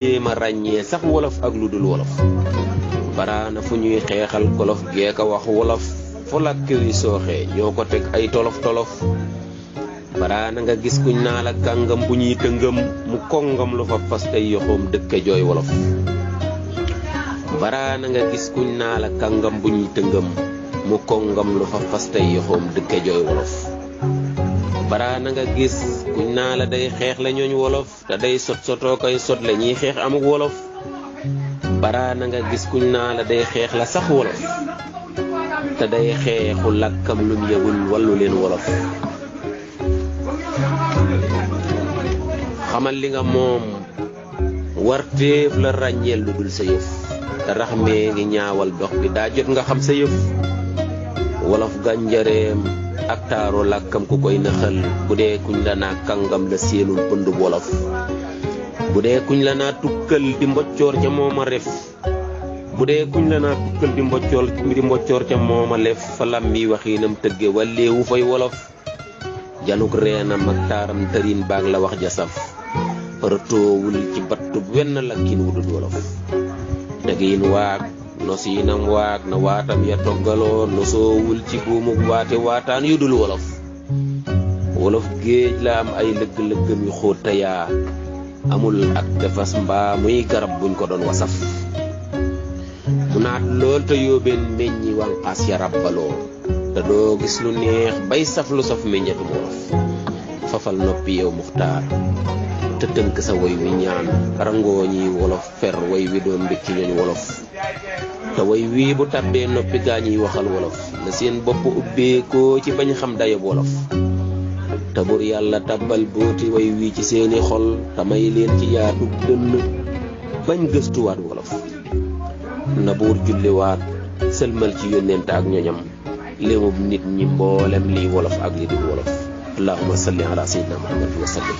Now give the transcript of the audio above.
ma ràññee sax wolof ak lu dul wolof baraana fu ñuy xeexal kolof geeka wax wolof fu làkk wi sooxee ñoo ko teg ay tolof-tolof baraana nga gis kuñ naa la kàngam bu ñuy tëngëm mu kongam lu fa fas tey yoxoom dëkke jooy wolof baraana nga gis kuñ naa la kàngam bu ñuy tëngëm mu kongam lu fa fas tey yoxoom dëkke jooy wolof baraana nga gis kuñ naa la day xeex la ñooñ wolof te day sotoo koy sot la ñuy xeex amuk wolof baraana nga gis kuñ naa la day xeex la sax wolof te day xeexu làkkam lum yëgul wallu leen wolof xamal li nga moom warteef la ràññeel lu dul sa yëf te rax mee ngi ñaawal dox bi daa jot nga xam sa yëf wolof gànjareem ak taaru làkkam ku koy nëxal bu dee kuñ la naa kàngam la séenul pëndub wolof bu dee kuñ la naa tukkal di mboccoor ca mooma ref bu dee kuñ la naa tukkal di mboccoor ca mooma lef fa lammi waxiinam tëgge walleewu fay wolof januk reenam ak taaram tërin baag la wax ja saf përtoowul ci battub wenn lakkin wudul wolof tegiin waag nosiinam waag na waatam ya toggaloo nosoowul ci buumuk waate waataan yu dul wolof wolof géej la am ay lëgg-lëggam yu xóot te yaa amul ak tefas mbaa muy garab buñ ko doon wasaf mu naat lool te yóobeen meññi wànqaas ya ràbbaloo te doo gis lu neex bay saf lu saf meññetum wolof fafal noppi yow muxtaar te tënk sa woy wi ñaan rangoo ñi wolof fer woy wi doon mbékki ñooñ wolof te woy wii bu tàbbee noppi gaa ñiy waxal wolof na seen bopp ubbeekoo ci bañ xam dayob wolof te bur yàlla tàbbal booti woy wii ci seeni xol te may leen ci yaatu dënn bañ gëstuwaat wolof na buur julliwaat sëlmal ci yónnent ak ñoñam léemub nit ñi mboolem liy wolof ak li dul wolof allahumma salli ala sayyidina muhammad wa sallim